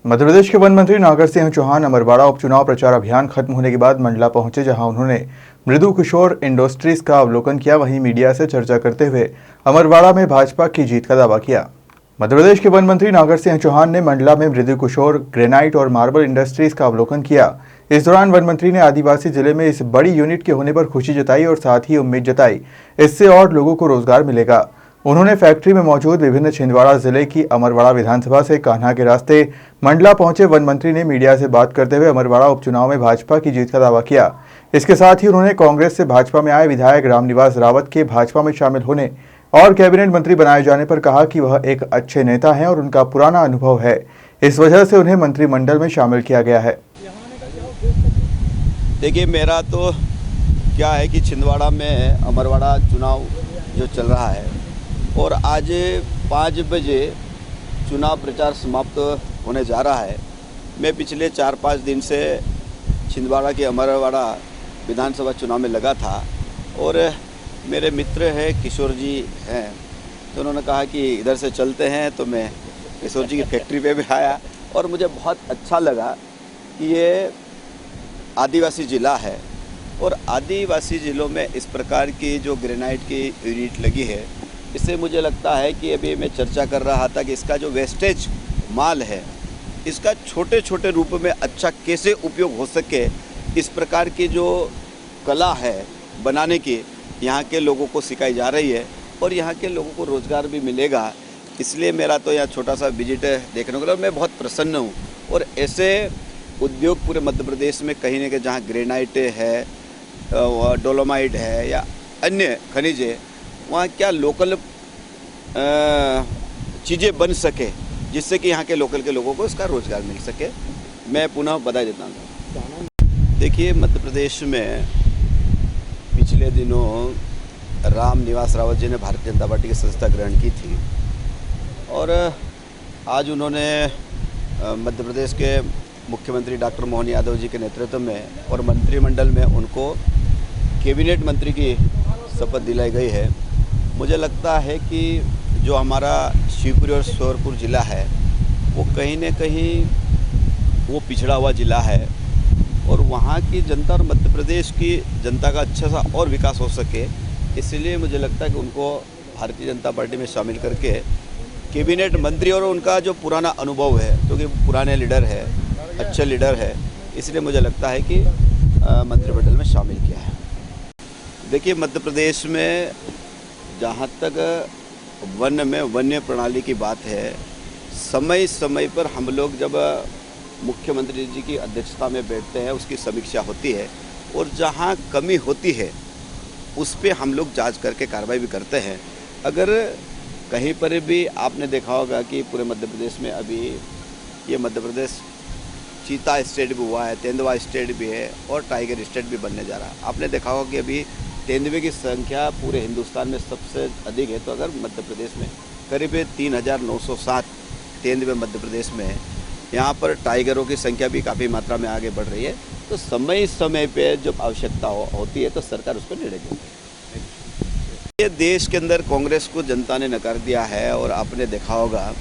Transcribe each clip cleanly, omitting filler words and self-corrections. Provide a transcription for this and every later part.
मध्य प्रदेश के वन मंत्री नागर सिंह चौहान अमरवाड़ा उपचुनाव प्रचार अभियान खत्म होने के बाद मंडला पहुंचे, जहां उन्होंने मृदु किशोर इंडस्ट्रीज का अवलोकन किया। वहीं मीडिया से चर्चा करते हुए अमरवाड़ा में भाजपा की जीत का दावा किया। मध्य प्रदेश के वन मंत्री नागर सिंह चौहान ने मंडला में मृदु किशोर ग्रेनाइट और मार्बल इंडस्ट्रीज का अवलोकन किया। इस दौरान वन मंत्री ने आदिवासी जिले में इस बड़ी यूनिट के होने पर खुशी जताई और साथ ही उम्मीद जताई इससे और लोगों को रोजगार मिलेगा। उन्होंने फैक्ट्री में मौजूद विभिन्न छिंदवाड़ा जिले की अमरवाड़ा विधानसभा से कान्हा के रास्ते मंडला पहुंचे वन मंत्री ने मीडिया से बात करते हुए अमरवाड़ा उपचुनाव में भाजपा की जीत का दावा किया। इसके साथ ही उन्होंने कांग्रेस से भाजपा में आए विधायक रामनिवास रावत के भाजपा में शामिल होने और कैबिनेट मंत्री बनाए जाने पर कहा कि वह एक अच्छे नेता हैं और उनका पुराना अनुभव है, इस वजह से उन्हें मंत्रिमंडल में शामिल किया गया है। देखिए, मेरा तो क्या है कि छिंदवाड़ा में अमरवाड़ा चुनाव जो चल रहा है और आज 5 बजे चुनाव प्रचार समाप्त होने जा रहा है। मैं पिछले 4-5 दिन से छिंदवाड़ा के अमरवाड़ा विधानसभा चुनाव में लगा था और मेरे मित्र हैं किशोर जी हैं, तो उन्होंने कहा कि इधर से चलते हैं, तो मैं किशोर जी की फैक्ट्री पे भी आया और मुझे बहुत अच्छा लगा कि ये आदिवासी ज़िला है और आदिवासी ज़िलों में इस प्रकार की जो ग्रेनाइट की यूनिट लगी है, इससे मुझे लगता है कि अभी मैं चर्चा कर रहा था कि इसका जो वेस्टेज माल है, इसका छोटे छोटे रूप में अच्छा कैसे उपयोग हो सके, इस प्रकार की जो कला है बनाने की यहाँ के लोगों को सिखाई जा रही है और यहाँ के लोगों को रोज़गार भी मिलेगा। इसलिए मेरा तो यहाँ छोटा सा विजिट देखने को लगा, मैं बहुत प्रसन्न हूँ। और ऐसे उद्योग पूरे मध्य प्रदेश में कहीं ना कहीं जहाँ ग्रेनाइट है, डोलोमाइट है या अन्य खनिज है, वहाँ क्या लोकल चीज़ें बन सके जिससे कि यहाँ के लोकल के लोगों को इसका रोज़गार मिल सके। मैं पुनः बधाई देता हूँ। देखिए, मध्य प्रदेश में पिछले दिनों रामनिवास रावत जी ने भारतीय जनता पार्टी की सदस्यता ग्रहण की थी और आज उन्होंने मध्य प्रदेश के मुख्यमंत्री डॉक्टर मोहन यादव जी के नेतृत्व में और मंत्रिमंडल में उनको कैबिनेट मंत्री की शपथ दिलाई गई है। मुझे लगता है कि जो हमारा शिवपुरी और श्योपुर ज़िला है वो कहीं न कहीं वो पिछड़ा हुआ ज़िला है और वहाँ की जनता और मध्य प्रदेश की जनता का अच्छा सा और विकास हो सके, इसलिए मुझे लगता है कि उनको भारतीय जनता पार्टी में शामिल करके कैबिनेट मंत्री और उनका जो पुराना अनुभव है, क्योंकि पुराने लीडर है, अच्छे लीडर है, इसलिए मुझे लगता है कि मंत्रिमंडल में शामिल किया है। देखिए, मध्य प्रदेश में जहाँ तक वन में वन्य प्रणाली की बात है, समय समय पर हम लोग जब मुख्यमंत्री जी की अध्यक्षता में बैठते हैं, उसकी समीक्षा होती है और जहाँ कमी होती है उस पे हम लोग जांच करके कार्रवाई भी करते हैं। अगर कहीं पर भी आपने देखा होगा कि पूरे मध्य प्रदेश में अभी ये मध्य प्रदेश चीता स्टेट भी हुआ है, तेंदुआ स्टेट भी है और टाइगर स्टेट भी बनने जा रहा है। आपने देखा होगा कि अभी तेंदुए की संख्या पूरे हिंदुस्तान में सबसे अधिक है, तो अगर मध्य प्रदेश में करीब 3907 तेंदुए मध्य प्रदेश में है, यहाँ पर टाइगरों की संख्या भी काफ़ी मात्रा में आगे बढ़ रही है। तो समय समय पे जब आवश्यकता होती है तो सरकार उस पर निर्णय लेती है। ये देश के अंदर कांग्रेस को जनता ने नकार दिया है और आपने देखा होगा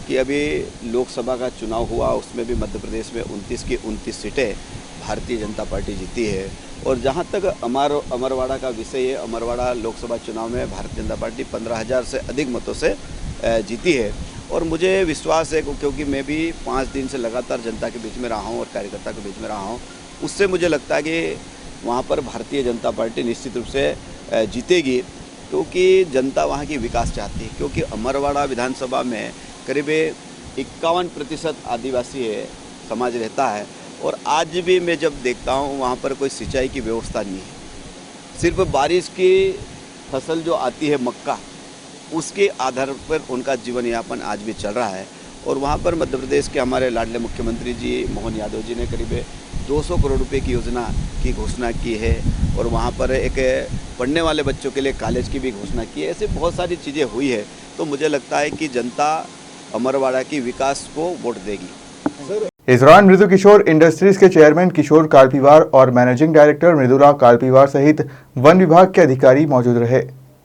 कि अभी लोकसभा का चुनाव हुआ, उसमें भी मध्य प्रदेश में 29 की 29 सीटें भारतीय जनता पार्टी जीती है। और जहाँ तक अमरवाड़ा का विषय है, अमरवाड़ा लोकसभा चुनाव में भारतीय जनता पार्टी 15,000 से अधिक मतों से जीती है। और मुझे विश्वास है, क्योंकि मैं भी 5 दिन से लगातार जनता के बीच में रहा हूँ और कार्यकर्ता के बीच में रहा हूँ, उससे मुझे लगता है कि वहाँ पर भारतीय जनता पार्टी निश्चित रूप से जीतेगी, क्योंकि जनता वहाँ की विकास चाहती है। क्योंकि अमरवाड़ा विधानसभा में करीब 51% आदिवासी समाज रहता है और आज भी मैं जब देखता हूँ वहाँ पर कोई सिंचाई की व्यवस्था नहीं है। सिर्फ बारिश की फसल जो आती है मक्का, उसके आधार पर उनका जीवन यापन आज भी चल रहा है। और वहाँ पर मध्य प्रदेश के हमारे लाडले मुख्यमंत्री जी मोहन यादव जी ने करीब 200 करोड़ रुपए की योजना की घोषणा की है और वहाँ पर एक पढ़ने वाले बच्चों के लिए कॉलेज की भी घोषणा की है। ऐसे बहुत सारी चीज़ें हुई है, तो मुझे लगता है कि जनता अमरवाड़ा की विकास को वोट देगी। इस दौरान मृदु किशोर इंडस्ट्रीज के चेयरमैन किशोर कालपीवार और मैनेजिंग डायरेक्टर मृदुला कालपीवार सहित वन विभाग के अधिकारी मौजूद रहे।